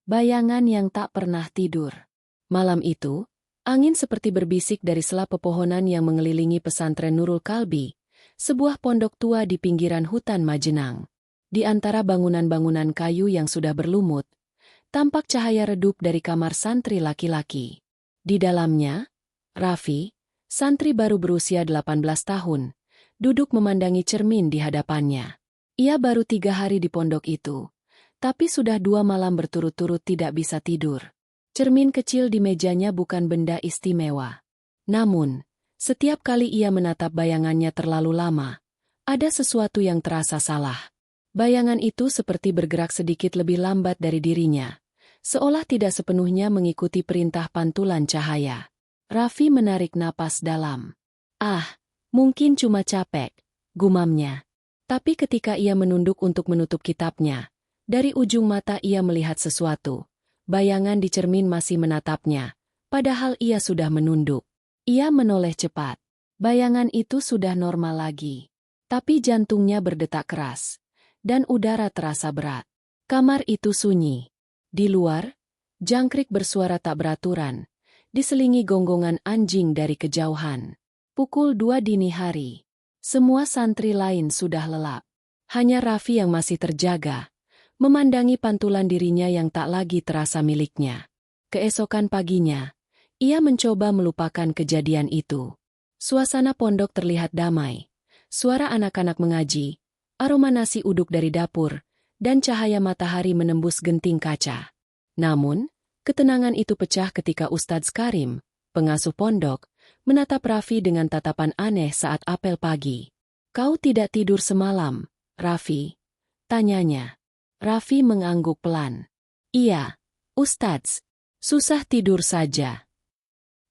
Bayangan yang tak pernah tidur. Malam itu, angin seperti berbisik dari sela pepohonan yang mengelilingi pesantren Nurul Kalbi, sebuah pondok tua di pinggiran hutan Majenang. Di antara bangunan-bangunan kayu yang sudah berlumut, tampak cahaya redup dari kamar santri laki-laki. Di dalamnya, Raffi, santri baru berusia 18 tahun, duduk memandangi cermin di hadapannya. Ia baru 3 hari di pondok itu, tapi sudah 2 malam berturut-turut tidak bisa tidur. Cermin kecil di mejanya bukan benda istimewa. Namun, setiap kali ia menatap bayangannya terlalu lama, ada sesuatu yang terasa salah. Bayangan itu seperti bergerak sedikit lebih lambat dari dirinya, seolah tidak sepenuhnya mengikuti perintah pantulan cahaya. Raffi menarik napas dalam. Mungkin cuma capek, gumamnya. Tapi ketika ia menunduk untuk menutup kitabnya, dari ujung mata ia melihat sesuatu. Bayangan di cermin masih menatapnya, padahal ia sudah menunduk. Ia menoleh cepat. Bayangan itu sudah normal lagi. Tapi jantungnya berdetak keras, dan udara terasa berat. Kamar itu sunyi. Di luar, jangkrik bersuara tak beraturan, diselingi gonggongan anjing dari kejauhan. Pukul 2 dini hari. Semua santri lain sudah lelap. Hanya Raffi yang masih terjaga, memandangi pantulan dirinya yang tak lagi terasa miliknya. Keesokan paginya, ia mencoba melupakan kejadian itu. Suasana pondok terlihat damai. Suara anak-anak mengaji, aroma nasi uduk dari dapur, dan cahaya matahari menembus genting kaca. Namun, ketenangan itu pecah ketika Ustadz Karim, pengasuh pondok, menatap Raffi dengan tatapan aneh saat apel pagi. "Kau tidak tidur semalam, Raffi?" tanyanya. Raffi mengangguk pelan. "Iya, Ustadz. Susah tidur saja."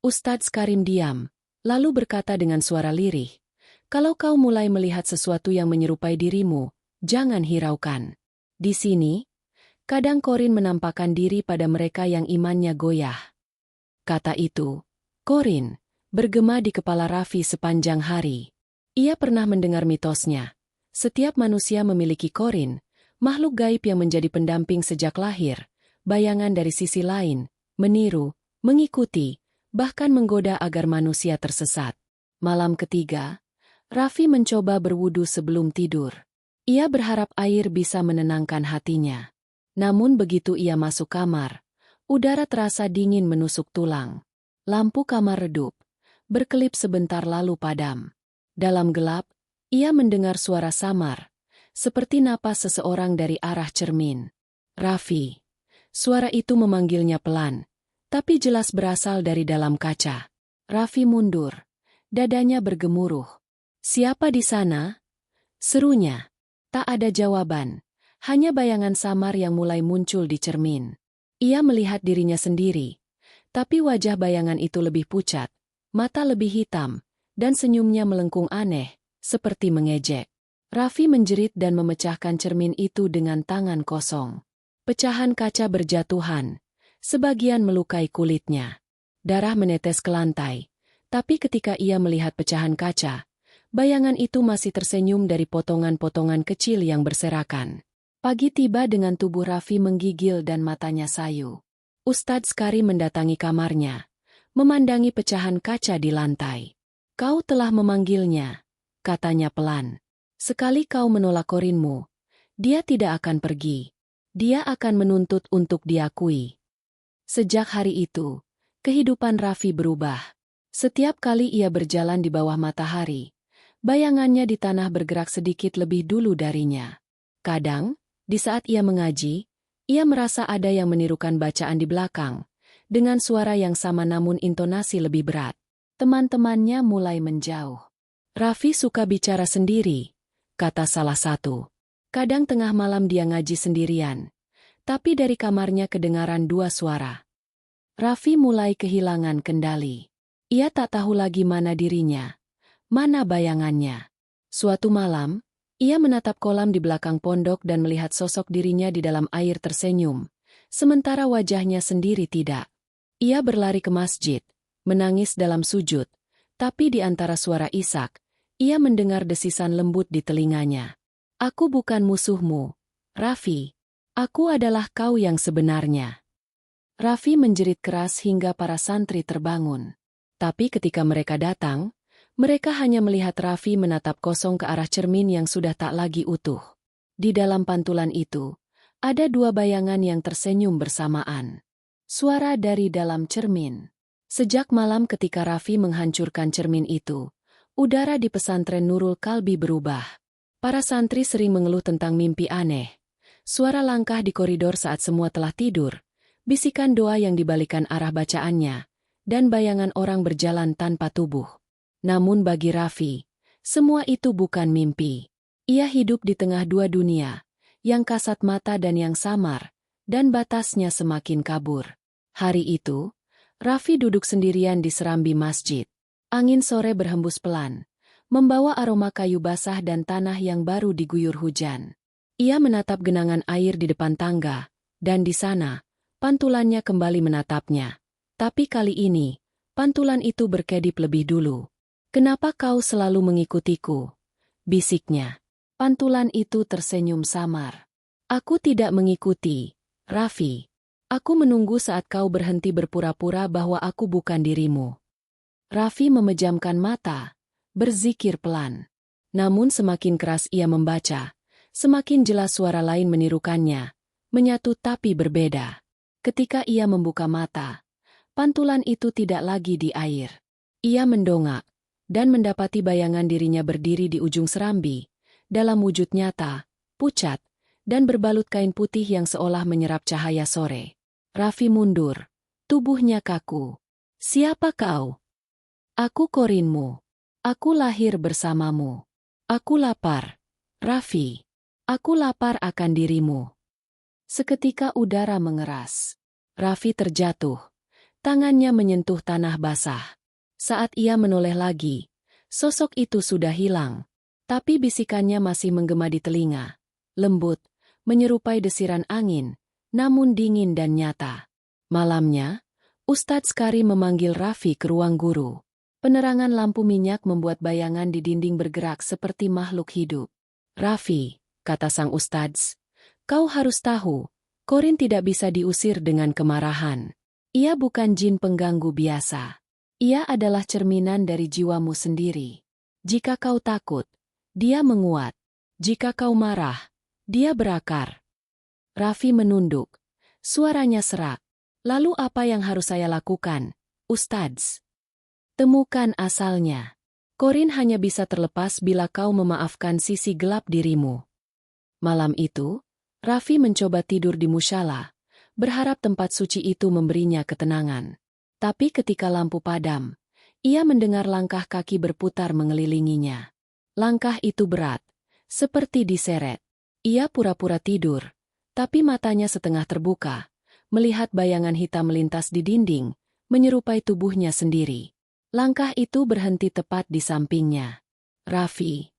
Ustadz Karim diam, lalu berkata dengan suara lirih, "Kalau kau mulai melihat sesuatu yang menyerupai dirimu, jangan hiraukan. Di sini, kadang Korin menampakkan diri pada mereka yang imannya goyah." Kata itu, Korin, bergema di kepala Raffi sepanjang hari. Ia pernah mendengar mitosnya. Setiap manusia memiliki Korin, makhluk gaib yang menjadi pendamping sejak lahir, bayangan dari sisi lain, meniru, mengikuti, bahkan menggoda agar manusia tersesat. Malam ketiga, Raffi mencoba berwudu sebelum tidur. Ia berharap air bisa menenangkan hatinya. Namun begitu ia masuk kamar, udara terasa dingin menusuk tulang. Lampu kamar redup, berkelip sebentar lalu padam. Dalam gelap, ia mendengar suara samar, seperti napas seseorang dari arah cermin. "Raffi." Suara itu memanggilnya pelan, tapi jelas berasal dari dalam kaca. Raffi mundur. Dadanya bergemuruh. "Siapa di sana?" serunya. Tak ada jawaban, hanya bayangan samar yang mulai muncul di cermin. Ia melihat dirinya sendiri, tapi wajah bayangan itu lebih pucat, mata lebih hitam, dan senyumnya melengkung aneh, seperti mengejek. Raffi menjerit dan memecahkan cermin itu dengan tangan kosong. Pecahan kaca berjatuhan, sebagian melukai kulitnya. Darah menetes ke lantai, tapi ketika ia melihat pecahan kaca, bayangan itu masih tersenyum dari potongan-potongan kecil yang berserakan. Pagi tiba dengan tubuh Raffi menggigil dan matanya sayu. Ustadz Karim mendatangi kamarnya, memandangi pecahan kaca di lantai. "Kau telah memanggilnya," katanya pelan. "Sekali kau menolak Korinmu, dia tidak akan pergi. Dia akan menuntut untuk diakui." Sejak hari itu, kehidupan Raffi berubah. Setiap kali ia berjalan di bawah matahari, bayangannya di tanah bergerak sedikit lebih dulu darinya. Kadang, di saat ia mengaji, ia merasa ada yang menirukan bacaan di belakang, dengan suara yang sama namun intonasi lebih berat. Teman-temannya mulai menjauh. "Raffi suka bicara sendiri," kata salah satu. Kadang tengah malam dia ngaji sendirian, tapi dari kamarnya kedengaran 2 suara. Raffi mulai kehilangan kendali. Ia tak tahu lagi mana dirinya, mana bayangannya. Suatu malam, ia menatap kolam di belakang pondok dan melihat sosok dirinya di dalam air tersenyum, sementara wajahnya sendiri tidak. Ia berlari ke masjid, menangis dalam sujud, tapi di antara suara isak, ia mendengar desisan lembut di telinganya. "Aku bukan musuhmu, Raffi. Aku adalah kau yang sebenarnya." Raffi menjerit keras hingga para santri terbangun. Tapi ketika mereka datang, mereka hanya melihat Raffi menatap kosong ke arah cermin yang sudah tak lagi utuh. Di dalam pantulan itu, ada dua bayangan yang tersenyum bersamaan. Suara dari dalam cermin. Sejak malam ketika Raffi menghancurkan cermin itu, udara di pesantren Nurul Kalbi berubah. Para santri sering mengeluh tentang mimpi aneh. Suara langkah di koridor saat semua telah tidur, bisikan doa yang dibalikan arah bacaannya, dan bayangan orang berjalan tanpa tubuh. Namun bagi Raffi, semua itu bukan mimpi. Ia hidup di tengah dua dunia, yang kasat mata dan yang samar, dan batasnya semakin kabur. Hari itu, Raffi duduk sendirian di serambi masjid. Angin sore berhembus pelan, membawa aroma kayu basah dan tanah yang baru diguyur hujan. Ia menatap genangan air di depan tangga, dan di sana, pantulannya kembali menatapnya. Tapi kali ini, pantulan itu berkedip lebih dulu. "Kenapa kau selalu mengikutiku?" bisiknya. Pantulan itu tersenyum samar. "Aku tidak mengikuti, Raffi. Aku menunggu saat kau berhenti berpura-pura bahwa aku bukan dirimu." Raffi memejamkan mata, berzikir pelan. Namun semakin keras ia membaca, semakin jelas suara lain menirukannya, menyatu tapi berbeda. Ketika ia membuka mata, pantulan itu tidak lagi di air. Ia mendongak, dan mendapati bayangan dirinya berdiri di ujung serambi, dalam wujud nyata, pucat, dan berbalut kain putih yang seolah menyerap cahaya sore. Raffi mundur, tubuhnya kaku. "Siapa kau?" "Aku Korinmu. Aku lahir bersamamu. Aku lapar, Raffi. Aku lapar akan dirimu." Seketika udara mengeras. Raffi terjatuh. Tangannya menyentuh tanah basah. Saat ia menoleh lagi, sosok itu sudah hilang. Tapi bisikannya masih menggema di telinga. Lembut, menyerupai desiran angin, namun dingin dan nyata. Malamnya, Ustadz Kari memanggil Raffi ke ruang guru. Penerangan lampu minyak membuat bayangan di dinding bergerak seperti makhluk hidup. "Raffi," kata sang Ustadz, "kau harus tahu, Korin tidak bisa diusir dengan kemarahan. Ia bukan jin pengganggu biasa. Ia adalah cerminan dari jiwamu sendiri. Jika kau takut, dia menguat. Jika kau marah, dia berakar." Raffi menunduk. Suaranya serak. "Lalu apa yang harus saya lakukan, Ustadz?" "Temukan asalnya. Korin hanya bisa terlepas bila kau memaafkan sisi gelap dirimu." Malam itu, Raffi mencoba tidur di musyalah, berharap tempat suci itu memberinya ketenangan. Tapi ketika lampu padam, ia mendengar langkah kaki berputar mengelilinginya. Langkah itu berat, seperti diseret. Ia pura-pura tidur, tapi matanya setengah terbuka, melihat bayangan hitam melintas di dinding, menyerupai tubuhnya sendiri. Langkah itu berhenti tepat di sampingnya. "Raffi."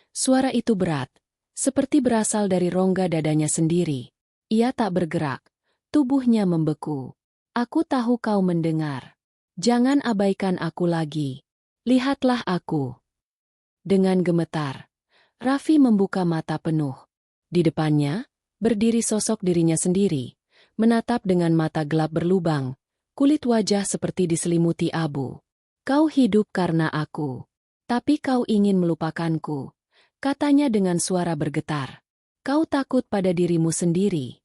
Suara itu berat, seperti berasal dari rongga dadanya sendiri. Ia tak bergerak, tubuhnya membeku. "Aku tahu kau mendengar. Jangan abaikan aku lagi. Lihatlah aku." Dengan gemetar, Raffi membuka mata penuh. Di depannya, berdiri sosok dirinya sendiri, menatap dengan mata gelap berlubang, kulit wajah seperti diselimuti abu. "Kau hidup karena aku. Tapi kau ingin melupakanku," katanya dengan suara bergetar. "Kau takut pada dirimu sendiri."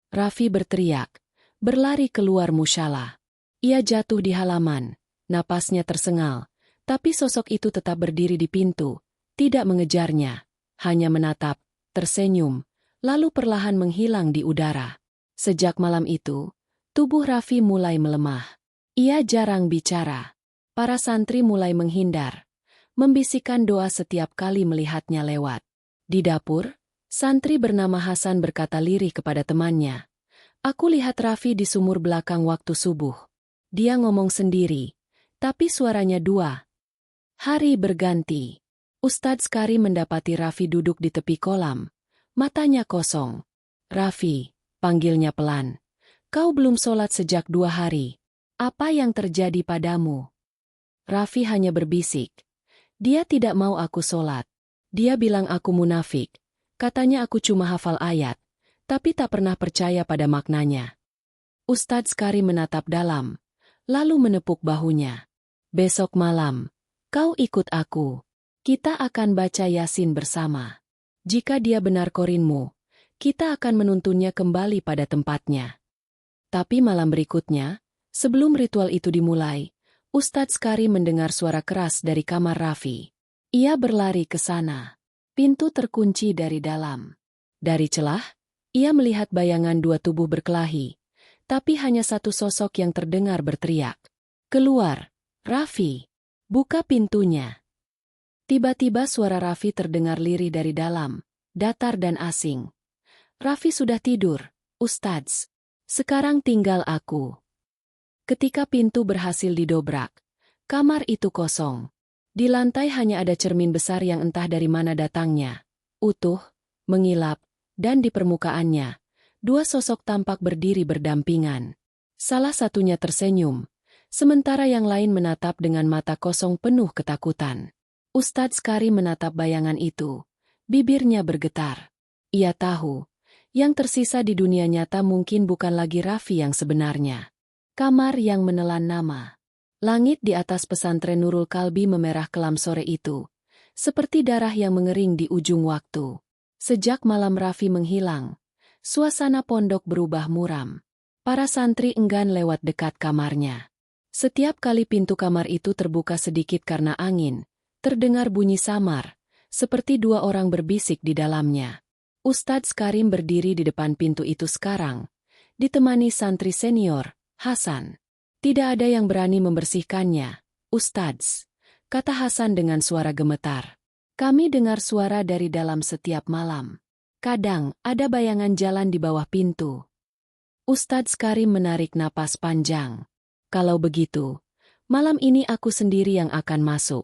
Raffi berteriak, berlari keluar musyalah. Ia jatuh di halaman, napasnya tersengal, tapi sosok itu tetap berdiri di pintu, tidak mengejarnya, hanya menatap, tersenyum, lalu perlahan menghilang di udara. Sejak malam itu, tubuh Raffi mulai melemah. Ia jarang bicara. Para santri mulai menghindar, membisikkan doa setiap kali melihatnya lewat. Di dapur, santri bernama Hasan berkata lirih kepada temannya, "Aku lihat Raffi di sumur belakang waktu subuh. Dia ngomong sendiri, tapi suaranya dua." Hari berganti. Ustadz Kari mendapati Raffi duduk di tepi kolam, matanya kosong. "Raffi," panggilnya pelan, "kau belum sholat sejak 2 hari. Apa yang terjadi padamu?" Raffi hanya berbisik. "Dia tidak mau aku sholat. Dia bilang aku munafik. Katanya aku cuma hafal ayat, tapi tak pernah percaya pada maknanya." Ustadz Karim menatap dalam, lalu menepuk bahunya. Besok malam, kau ikut aku. Kita akan baca Yasin bersama. Jika dia benar korinmu, kita akan menuntunnya kembali pada tempatnya. Tapi malam berikutnya, sebelum ritual itu dimulai, Ustadz Karim mendengar suara keras dari kamar Raffi. Ia berlari ke sana. Pintu terkunci dari dalam. Dari celah, ia melihat bayangan dua tubuh berkelahi, tapi hanya satu sosok yang terdengar berteriak. Keluar, Raffi! Buka pintunya! Tiba-tiba suara Raffi terdengar lirih dari dalam, datar dan asing. Raffi sudah tidur, Ustadz. Sekarang tinggal aku. Ketika pintu berhasil didobrak, kamar itu kosong. Di lantai hanya ada cermin besar yang entah dari mana datangnya. Utuh, mengilap, dan di permukaannya, dua sosok tampak berdiri berdampingan. Salah satunya tersenyum, sementara yang lain menatap dengan mata kosong penuh ketakutan. Ustadz Karim menatap bayangan itu. Bibirnya bergetar. Ia tahu, yang tersisa di dunia nyata mungkin bukan lagi Raffi yang sebenarnya. Kamar yang menelan nama. Langit di atas pesantren Nurul Kalbi memerah kelam sore itu, seperti darah yang mengering di ujung waktu. Sejak malam Raffi menghilang, suasana pondok berubah muram. Para santri enggan lewat dekat kamarnya. Setiap kali pintu kamar itu terbuka sedikit karena angin, terdengar bunyi samar, seperti dua orang berbisik di dalamnya. Ustadz Karim berdiri di depan pintu itu sekarang, ditemani santri senior, Hasan. Tidak ada yang berani membersihkannya, Ustadz, kata Hasan dengan suara gemetar. Kami dengar suara dari dalam setiap malam. Kadang ada bayangan jalan di bawah pintu. Ustadz Karim menarik napas panjang. Kalau begitu, malam ini aku sendiri yang akan masuk.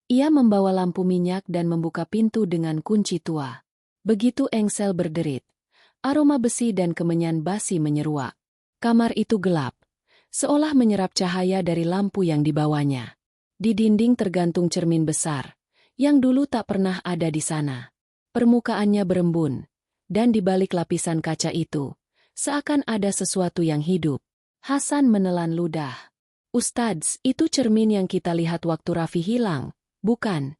Ia membawa lampu minyak dan membuka pintu dengan kunci tua. Begitu engsel berderit, aroma besi dan kemenyan basi menyeruak. Kamar itu gelap, seolah menyerap cahaya dari lampu yang dibawanya. Di dinding tergantung cermin besar, yang dulu tak pernah ada di sana. Permukaannya berembun, dan di balik lapisan kaca itu, seakan ada sesuatu yang hidup. Hasan menelan ludah. Ustadz, itu cermin yang kita lihat waktu Raffi hilang, bukan?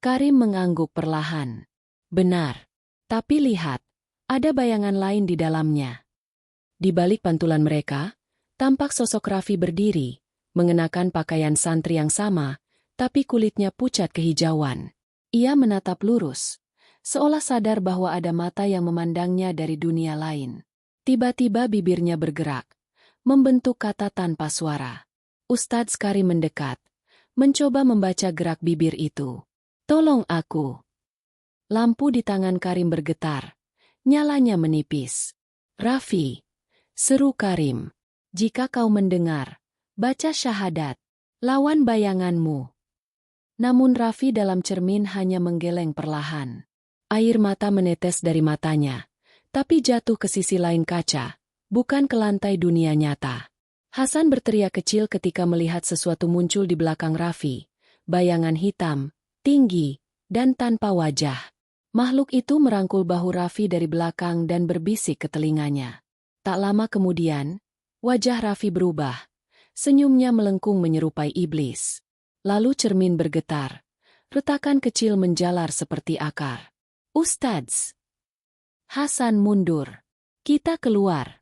Karim mengangguk perlahan. Benar. Tapi lihat, ada bayangan lain di dalamnya. Di balik pantulan mereka, tampak sosok Raffi berdiri, mengenakan pakaian santri yang sama, tapi kulitnya pucat kehijauan. Ia menatap lurus, seolah sadar bahwa ada mata yang memandangnya dari dunia lain. Tiba-tiba bibirnya bergerak, membentuk kata tanpa suara. Ustadz Karim mendekat, mencoba membaca gerak bibir itu. Tolong aku. Lampu di tangan Karim bergetar, nyalanya menipis. Raffi, seru Karim. Jika kau mendengar, baca syahadat, lawan bayanganmu. Namun Raffi dalam cermin hanya menggeleng perlahan. Air mata menetes dari matanya, tapi jatuh ke sisi lain kaca, bukan ke lantai dunia nyata. Hasan berteriak kecil ketika melihat sesuatu muncul di belakang Raffi, bayangan hitam, tinggi, dan tanpa wajah. Makhluk itu merangkul bahu Raffi dari belakang dan berbisik ke telinganya. Tak lama kemudian, wajah Raffi berubah. Senyumnya melengkung menyerupai iblis. Lalu cermin bergetar. Retakan kecil menjalar seperti akar. Ustadz! Hasan mundur. Kita keluar.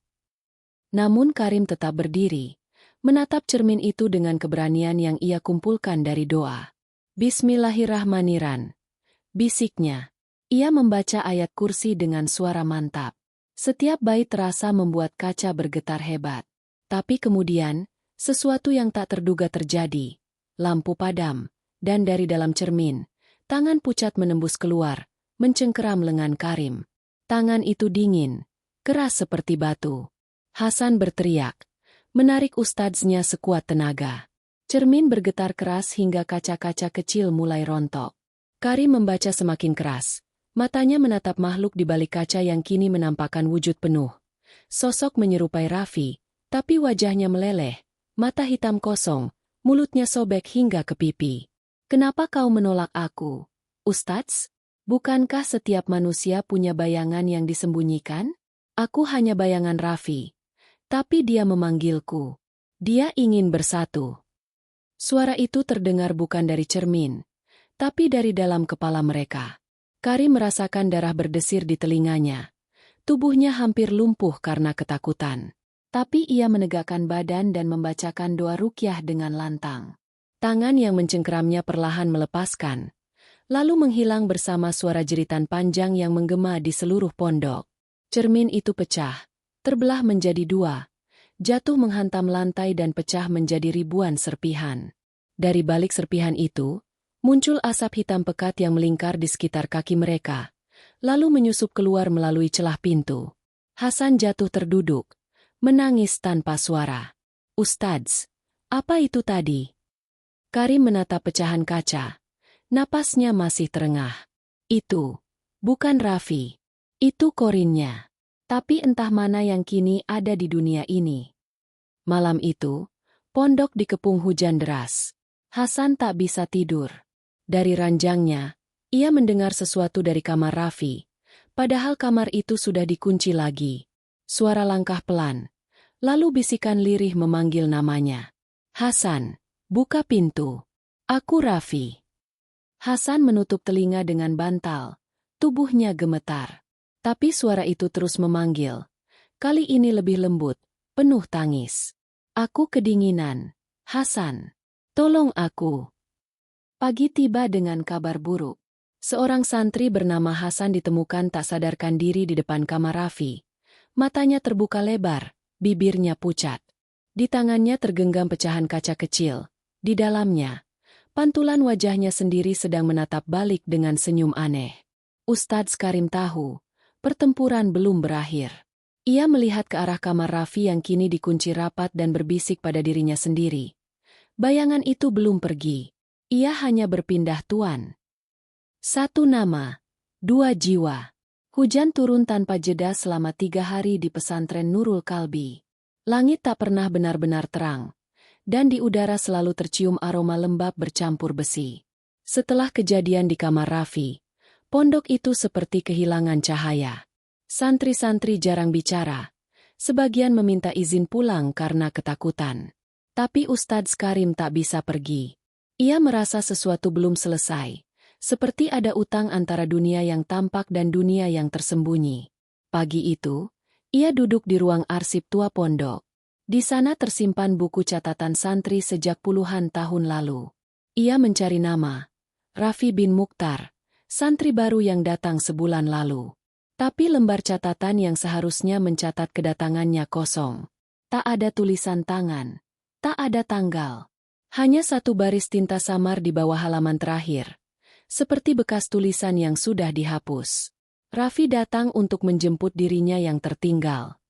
Namun Karim tetap berdiri, menatap cermin itu dengan keberanian yang ia kumpulkan dari doa. Bismillahirrahmanirrahim. Bisiknya. Ia membaca ayat kursi dengan suara mantap. Setiap bait terasa membuat kaca bergetar hebat. Tapi kemudian, sesuatu yang tak terduga terjadi. Lampu padam, dan dari dalam cermin, tangan pucat menembus keluar, mencengkeram lengan Karim. Tangan itu dingin, keras seperti batu. Hasan berteriak, menarik ustadznya sekuat tenaga. Cermin bergetar keras hingga kaca-kaca kecil mulai rontok. Karim membaca semakin keras. Matanya menatap makhluk di balik kaca yang kini menampakkan wujud penuh. Sosok menyerupai Raffi, tapi wajahnya meleleh, mata hitam kosong, mulutnya sobek hingga ke pipi. Kenapa kau menolak aku, Ustadz? Bukankah setiap manusia punya bayangan yang disembunyikan? Aku hanya bayangan Raffi. Tapi dia memanggilku. Dia ingin bersatu. Suara itu terdengar bukan dari cermin, tapi dari dalam kepala mereka. Karim merasakan darah berdesir di telinganya. Tubuhnya hampir lumpuh karena ketakutan. Tapi ia menegakkan badan dan membacakan doa ruqyah dengan lantang. Tangan yang mencengkeramnya perlahan melepaskan, lalu menghilang bersama suara jeritan panjang yang menggema di seluruh pondok. Cermin itu pecah, terbelah menjadi dua, jatuh menghantam lantai dan pecah menjadi ribuan serpihan. Dari balik serpihan itu, muncul asap hitam pekat yang melingkar di sekitar kaki mereka, lalu menyusup keluar melalui celah pintu. Hasan jatuh terduduk, menangis tanpa suara. "Ustadz, apa itu tadi?" Karim menatap pecahan kaca. Napasnya masih terengah. "Itu bukan Raffi. Itu korinnya. Tapi entah mana yang kini ada di dunia ini." Malam itu, pondok dikepung hujan deras. Hasan tak bisa tidur. Dari ranjangnya, ia mendengar sesuatu dari kamar Raffi, padahal kamar itu sudah dikunci lagi. Suara langkah pelan, lalu bisikan lirih memanggil namanya. "Hasan, buka pintu. Aku Raffi." Hasan menutup telinga dengan bantal, tubuhnya gemetar. Tapi suara itu terus memanggil. Kali ini lebih lembut, penuh tangis. "Aku kedinginan. Hasan, tolong aku." Pagi tiba dengan kabar buruk. Seorang santri bernama Hasan ditemukan tak sadarkan diri di depan kamar Raffi. Matanya terbuka lebar, bibirnya pucat. Di tangannya tergenggam pecahan kaca kecil. Di dalamnya, pantulan wajahnya sendiri sedang menatap balik dengan senyum aneh. Ustadz Karim tahu, pertempuran belum berakhir. Ia melihat ke arah kamar Raffi yang kini dikunci rapat dan berbisik pada dirinya sendiri. Bayangan itu belum pergi. Ia hanya berpindah tuan. Satu nama, dua jiwa. Hujan turun tanpa jeda selama 3 hari di pesantren Nurul Kalbi. Langit tak pernah benar-benar terang, dan di udara selalu tercium aroma lembab bercampur besi. Setelah kejadian di kamar Raffi, pondok itu seperti kehilangan cahaya. Santri-santri jarang bicara. Sebagian meminta izin pulang karena ketakutan. Tapi Ustadz Karim tak bisa pergi. Ia merasa sesuatu belum selesai. Seperti ada utang antara dunia yang tampak dan dunia yang tersembunyi. Pagi itu, ia duduk di ruang arsip tua pondok. Di sana tersimpan buku catatan santri sejak puluhan tahun lalu. Ia mencari nama, Raffi bin Mukhtar, santri baru yang datang sebulan lalu. Tapi lembar catatan yang seharusnya mencatat kedatangannya kosong. Tak ada tulisan tangan, tak ada tanggal. Hanya satu baris tinta samar di bawah halaman terakhir. Seperti bekas tulisan yang sudah dihapus. Raffi datang untuk menjemput dirinya yang tertinggal.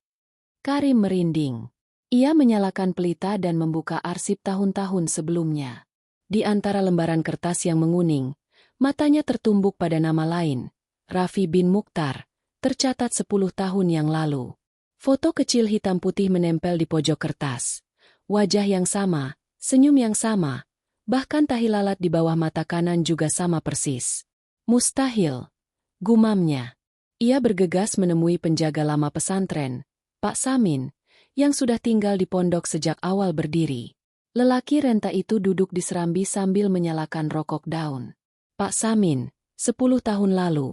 Karim merinding. Ia menyalakan pelita dan membuka arsip tahun-tahun sebelumnya. Di antara lembaran kertas yang menguning, matanya tertumbuk pada nama lain, Raffi bin Mukhtar, tercatat 10 tahun yang lalu. Foto kecil hitam putih menempel di pojok kertas. Wajah yang sama, senyum yang sama, bahkan tahi lalat di bawah mata kanan juga sama persis. "Mustahil," gumamnya. Ia bergegas menemui penjaga lama pesantren, Pak Samin, yang sudah tinggal di pondok sejak awal berdiri. Lelaki renta itu duduk di serambi sambil menyalakan rokok daun. "Pak Samin, 10 tahun lalu,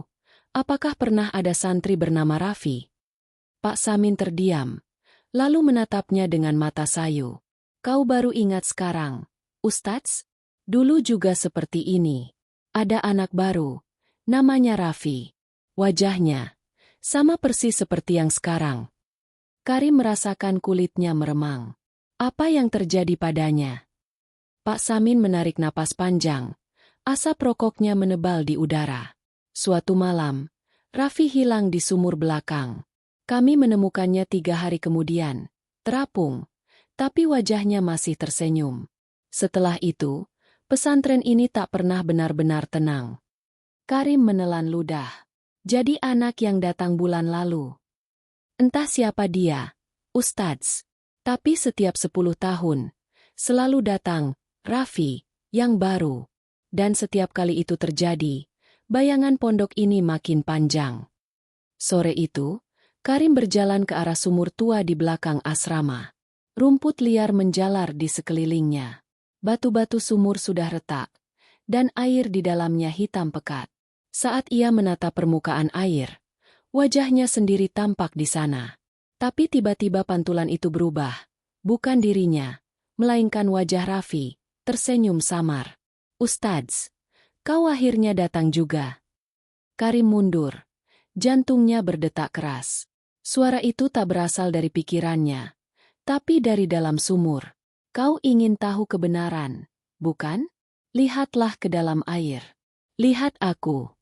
apakah pernah ada santri bernama Raffi?" Pak Samin terdiam, lalu menatapnya dengan mata sayu. "Kau baru ingat sekarang, Ustadz? Dulu juga seperti ini. Ada anak baru, namanya Raffi. Wajahnya sama persis seperti yang sekarang." Karim merasakan kulitnya meremang. Apa yang terjadi padanya? Pak Samin menarik napas panjang. Asap rokoknya menebal di udara. "Suatu malam, Raffi hilang di sumur belakang. Kami menemukannya 3 hari kemudian, terapung, tapi wajahnya masih tersenyum. Setelah itu, pesantren ini tak pernah benar-benar tenang." Karim menelan ludah. Jadi anak yang datang bulan lalu. Entah siapa dia, Ustadz. Tapi setiap 10 tahun, selalu datang, Raffi, yang baru. Dan setiap kali itu terjadi, bayangan pondok ini makin panjang. Sore itu, Karim berjalan ke arah sumur tua di belakang asrama. Rumput liar menjalar di sekelilingnya. Batu-batu sumur sudah retak, dan air di dalamnya hitam pekat. Saat ia menatap permukaan air, wajahnya sendiri tampak di sana. Tapi tiba-tiba pantulan itu berubah. Bukan dirinya, melainkan wajah Raffi, tersenyum samar. "Ustadz, kau akhirnya datang juga." Karim mundur. Jantungnya berdetak keras. Suara itu tak berasal dari pikirannya, tapi dari dalam sumur. "Kau ingin tahu kebenaran, bukan? Lihatlah ke dalam air. Lihat aku."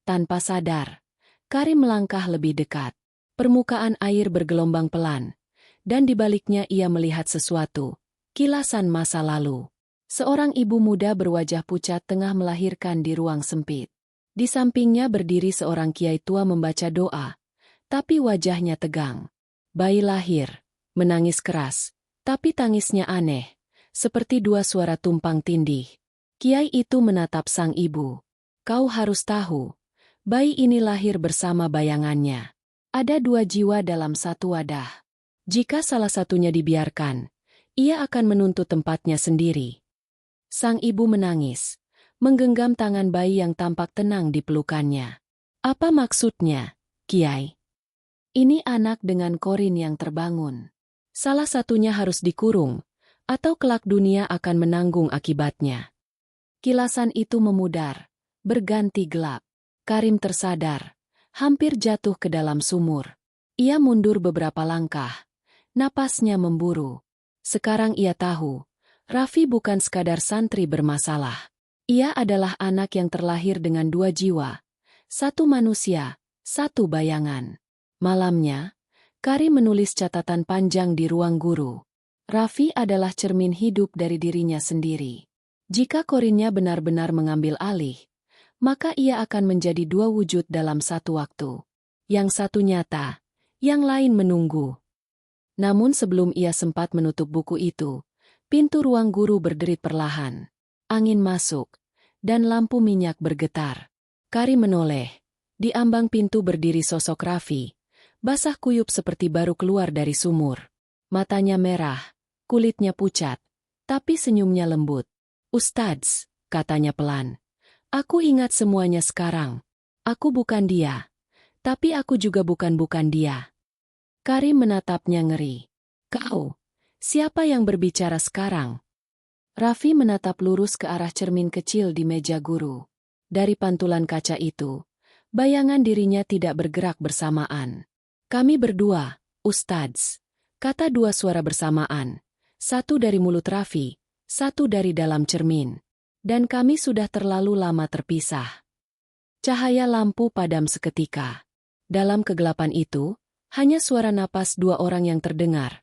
Tanpa sadar, Karim melangkah lebih dekat. Permukaan air bergelombang pelan, dan di baliknya ia melihat sesuatu, kilasan masa lalu. Seorang ibu muda berwajah pucat tengah melahirkan di ruang sempit. Di sampingnya berdiri seorang kiai tua membaca doa, tapi wajahnya tegang. Bayi lahir, menangis keras, tapi tangisnya aneh, seperti dua suara tumpang tindih. Kiai itu menatap sang ibu. "Kau harus tahu, bayi ini lahir bersama bayangannya. Ada dua jiwa dalam satu wadah. Jika salah satunya dibiarkan, ia akan menuntut tempatnya sendiri." Sang ibu menangis, menggenggam tangan bayi yang tampak tenang di pelukannya. "Apa maksudnya, Kiai? Ini anak dengan korin yang terbangun. Salah satunya harus dikurung, atau kelak dunia akan menanggung akibatnya." Kilasan itu memudar, berganti gelap. Karim tersadar, hampir jatuh ke dalam sumur. Ia mundur beberapa langkah, napasnya memburu. Sekarang ia tahu, Raffi bukan sekadar santri bermasalah. Ia adalah anak yang terlahir dengan dua jiwa, satu manusia, satu bayangan. Malamnya, Karim menulis catatan panjang di ruang guru. Raffi adalah cermin hidup dari dirinya sendiri. Jika korinnya benar-benar mengambil alih, maka ia akan menjadi dua wujud dalam satu waktu. Yang satu nyata, yang lain menunggu. Namun sebelum ia sempat menutup buku itu, pintu ruang guru berderit perlahan. Angin masuk, dan lampu minyak bergetar. Karim menoleh. Di ambang pintu berdiri sosok Raffi, basah kuyup seperti baru keluar dari sumur. Matanya merah, kulitnya pucat, tapi senyumnya lembut. "Ustadz," katanya pelan. "Aku ingat semuanya sekarang. Aku bukan dia. Tapi aku juga bukan dia." Karim menatapnya ngeri. "Kau, siapa yang berbicara sekarang?" Raffi menatap lurus ke arah cermin kecil di meja guru. Dari pantulan kaca itu, bayangan dirinya tidak bergerak bersamaan. "Kami berdua, Ustadz," kata dua suara bersamaan. Satu dari mulut Raffi, satu dari dalam cermin. "Dan kami sudah terlalu lama terpisah." Cahaya lampu padam seketika. Dalam kegelapan itu, hanya suara napas dua orang yang terdengar.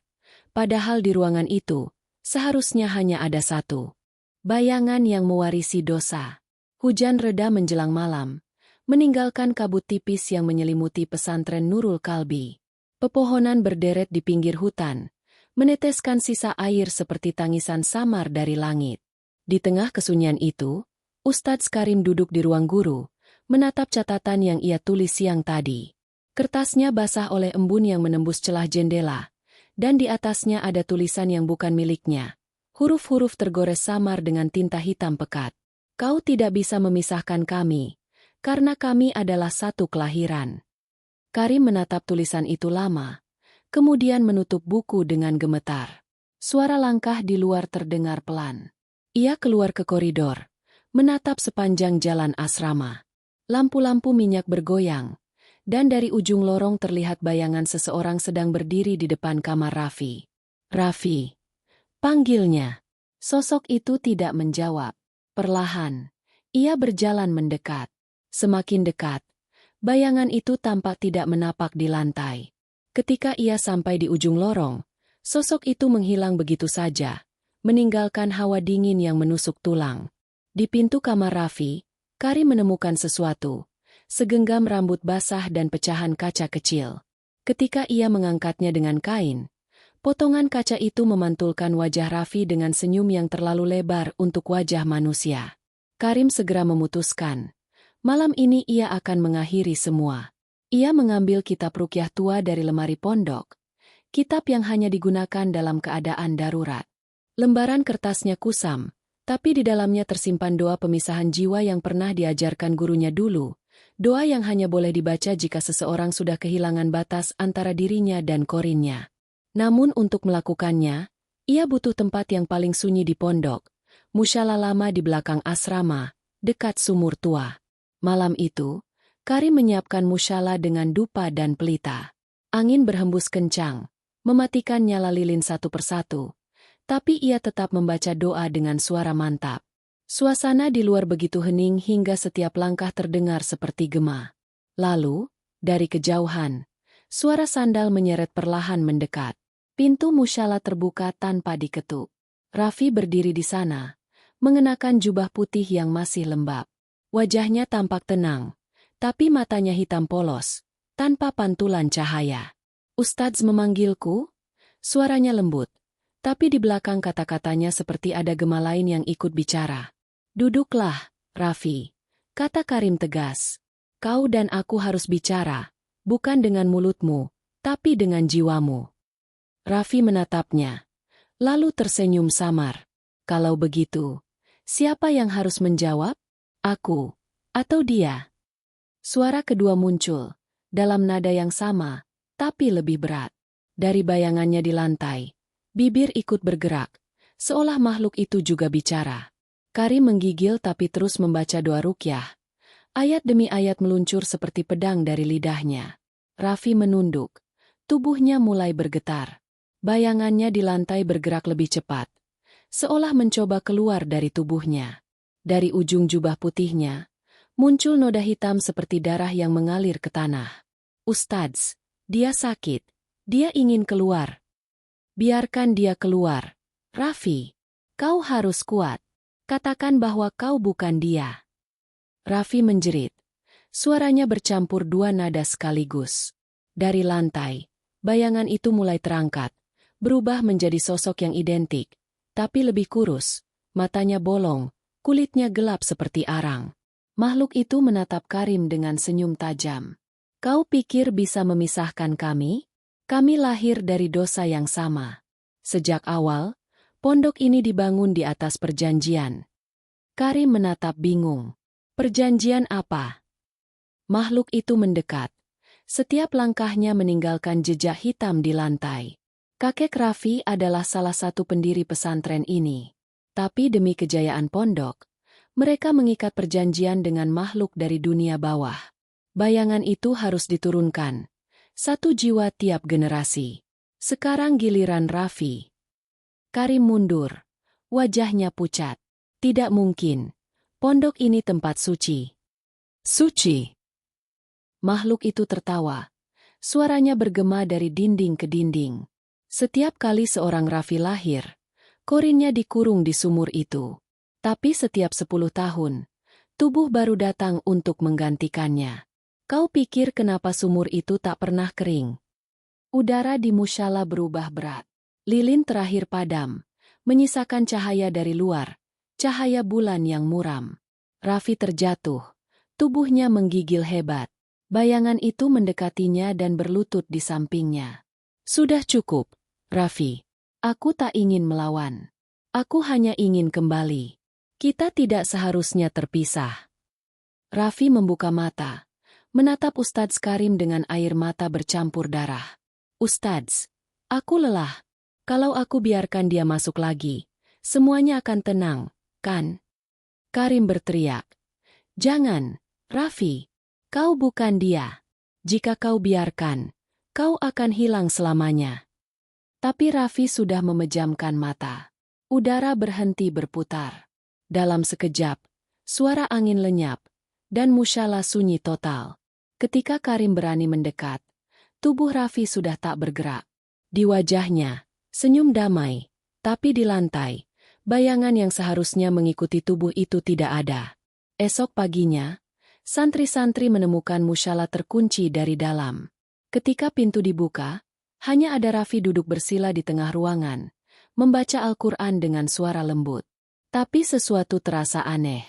Padahal di ruangan itu, seharusnya hanya ada satu. Bayangan yang mewarisi dosa. Hujan reda menjelang malam, meninggalkan kabut tipis yang menyelimuti pesantren Nurul Kalbi. Pepohonan berderet di pinggir hutan, meneteskan sisa air seperti tangisan samar dari langit. Di tengah kesunyian itu, Ustadz Karim duduk di ruang guru, menatap catatan yang ia tulis siang tadi. Kertasnya basah oleh embun yang menembus celah jendela, dan di atasnya ada tulisan yang bukan miliknya. Huruf-huruf tergores samar dengan tinta hitam pekat. "Kau tidak bisa memisahkan kami, karena kami adalah satu kelahiran." Karim menatap tulisan itu lama, kemudian menutup buku dengan gemetar. Suara langkah di luar terdengar pelan. Ia keluar ke koridor, menatap sepanjang jalan asrama. Lampu-lampu minyak bergoyang, dan dari ujung lorong terlihat bayangan seseorang sedang berdiri di depan kamar Raffi. "Raffi," panggilnya. Sosok itu tidak menjawab. Perlahan, ia berjalan mendekat. Semakin dekat, bayangan itu tampak tidak menapak di lantai. Ketika ia sampai di ujung lorong, sosok itu menghilang begitu saja, meninggalkan hawa dingin yang menusuk tulang. Di pintu kamar Raffi, Karim menemukan sesuatu, segenggam rambut basah dan pecahan kaca kecil. Ketika ia mengangkatnya dengan kain, potongan kaca itu memantulkan wajah Raffi dengan senyum yang terlalu lebar untuk wajah manusia. Karim segera memutuskan, malam ini ia akan mengakhiri semua. Ia mengambil kitab rukyah tua dari lemari pondok, kitab yang hanya digunakan dalam keadaan darurat. Lembaran kertasnya kusam, tapi di dalamnya tersimpan doa pemisahan jiwa yang pernah diajarkan gurunya dulu, doa yang hanya boleh dibaca jika seseorang sudah kehilangan batas antara dirinya dan korinnya. Namun untuk melakukannya, ia butuh tempat yang paling sunyi di pondok, musyala lama di belakang asrama, dekat sumur tua. Malam itu, Karim menyiapkan musyala dengan dupa dan pelita. Angin berhembus kencang, mematikan nyala lilin satu persatu. Tapi ia tetap membaca doa dengan suara mantap. Suasana di luar begitu hening hingga setiap langkah terdengar seperti gema. Lalu, dari kejauhan, suara sandal menyeret perlahan mendekat. Pintu musyala terbuka tanpa diketuk. Raffi berdiri di sana, mengenakan jubah putih yang masih lembab. Wajahnya tampak tenang, tapi matanya hitam polos, tanpa pantulan cahaya. "Ustadz memanggilku?" Suaranya lembut. Tapi di belakang kata-katanya seperti ada gema lain yang ikut bicara. "Duduklah, Raffi," kata Karim tegas. "Kau dan aku harus bicara, bukan dengan mulutmu, tapi dengan jiwamu." Raffi menatapnya, lalu tersenyum samar. "Kalau begitu, siapa yang harus menjawab? Aku atau dia?" Suara kedua muncul, dalam nada yang sama, tapi lebih berat. Dari bayangannya di lantai, bibir ikut bergerak, seolah makhluk itu juga bicara. Karim menggigil tapi terus membaca doa rukyah. Ayat demi ayat meluncur seperti pedang dari lidahnya. Raffi menunduk. Tubuhnya mulai bergetar. Bayangannya di lantai bergerak lebih cepat, seolah mencoba keluar dari tubuhnya. Dari ujung jubah putihnya, muncul noda hitam seperti darah yang mengalir ke tanah. "Ustadz, dia sakit. Dia ingin keluar." "Biarkan dia keluar. Raffi, kau harus kuat. Katakan bahwa kau bukan dia." Raffi menjerit. Suaranya bercampur dua nada sekaligus. Dari lantai, bayangan itu mulai terangkat, berubah menjadi sosok yang identik, tapi lebih kurus, matanya bolong, kulitnya gelap seperti arang. Makhluk itu menatap Karim dengan senyum tajam. "Kau pikir bisa memisahkan kami? Kami lahir dari dosa yang sama. Sejak awal, pondok ini dibangun di atas perjanjian." Karim menatap bingung. "Perjanjian apa?" Makhluk itu mendekat. Setiap langkahnya meninggalkan jejak hitam di lantai. Kakek Raffi adalah salah satu pendiri pesantren ini. Tapi demi kejayaan pondok, mereka mengikat perjanjian dengan makhluk dari dunia bawah. Bayangan itu harus diturunkan. Satu jiwa tiap generasi. Sekarang giliran Raffi. Karim mundur. Wajahnya pucat. "Tidak mungkin. Pondok ini tempat suci." "Suci?" Makhluk itu tertawa. Suaranya bergema dari dinding ke dinding. Setiap kali seorang Raffi lahir, korinnya dikurung di sumur itu. Tapi setiap 10 tahun, tubuh baru datang untuk menggantikannya. "Kau pikir kenapa sumur itu tak pernah kering?" Udara di musyala berubah berat. Lilin terakhir padam, menyisakan cahaya dari luar, cahaya bulan yang muram. Raffi terjatuh, tubuhnya menggigil hebat. Bayangan itu mendekatinya dan berlutut di sampingnya. "Sudah cukup, Raffi. Aku tak ingin melawan. Aku hanya ingin kembali. Kita tidak seharusnya terpisah." Raffi membuka mata, menatap Ustadz Karim dengan air mata bercampur darah. "Ustadz, aku lelah. Kalau aku biarkan dia masuk lagi, semuanya akan tenang, kan?" Karim berteriak. "Jangan, Raffi. Kau bukan dia. Jika kau biarkan, kau akan hilang selamanya." Tapi Raffi sudah memejamkan mata. Udara berhenti berputar. Dalam sekejap, suara angin lenyap, dan musyala sunyi total. Ketika Karim berani mendekat, tubuh Raffi sudah tak bergerak. Di wajahnya, senyum damai, tapi di lantai, bayangan yang seharusnya mengikuti tubuh itu tidak ada. Esok paginya, santri-santri menemukan musyala terkunci dari dalam. Ketika pintu dibuka, hanya ada Raffi duduk bersila di tengah ruangan, membaca Al-Quran dengan suara lembut. Tapi sesuatu terasa aneh.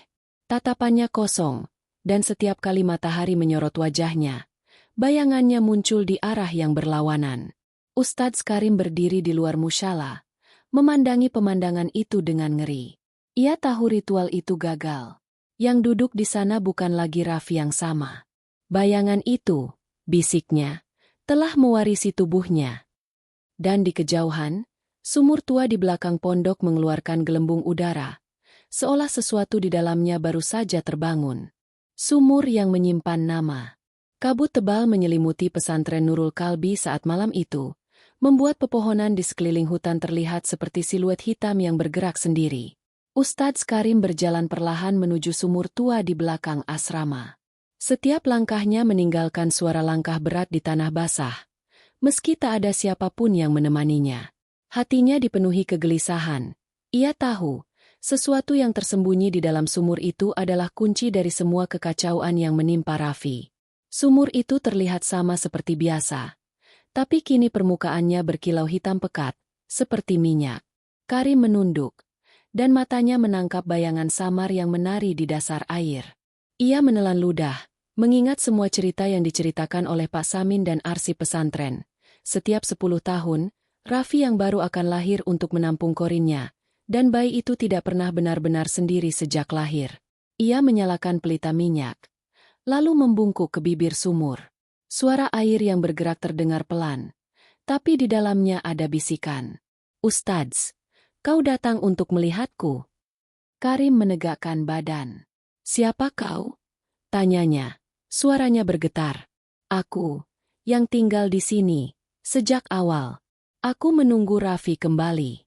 Tatapannya kosong, dan setiap kali matahari menyorot wajahnya, Bayangannya muncul di arah yang berlawanan. Ustadz Karim berdiri di luar musyalah, memandangi pemandangan itu dengan ngeri. Ia tahu ritual itu gagal. Yang duduk di sana bukan lagi Raffi yang sama. Bayangan itu, bisiknya, telah mewarisi tubuhnya. Dan di kejauhan, sumur tua di belakang pondok mengeluarkan gelembung udara, seolah sesuatu di dalamnya baru saja terbangun. Sumur yang menyimpan nama. Kabut tebal menyelimuti pesantren Nurul Kalbi saat malam itu, membuat pepohonan di sekeliling hutan terlihat seperti siluet hitam yang bergerak sendiri. Ustadz Karim berjalan perlahan menuju sumur tua di belakang asrama. Setiap langkahnya meninggalkan suara langkah berat di tanah basah, meski tak ada siapapun yang menemaninya. Hatinya dipenuhi kegelisahan. Ia tahu, sesuatu yang tersembunyi di dalam sumur itu adalah kunci dari semua kekacauan yang menimpa Raffi. Sumur itu terlihat sama seperti biasa, tapi kini permukaannya berkilau hitam pekat, seperti minyak. Karim menunduk, dan matanya menangkap bayangan samar yang menari di dasar air. Ia menelan ludah, mengingat semua cerita yang diceritakan oleh Pak Samin dan arsip pesantren. Setiap 10 tahun, Raffi yang baru akan lahir untuk menampung korinnya, dan bayi itu tidak pernah benar-benar sendiri sejak lahir. Ia menyalakan pelita minyak, lalu membungkuk ke bibir sumur. Suara air yang bergerak terdengar pelan, tapi di dalamnya ada bisikan. "Ustadz, kau datang untuk melihatku?" Karim menegakkan badan. "Siapa kau?" tanyanya. Suaranya bergetar. "Aku, yang tinggal di sini, sejak awal. Aku menunggu Raffi kembali."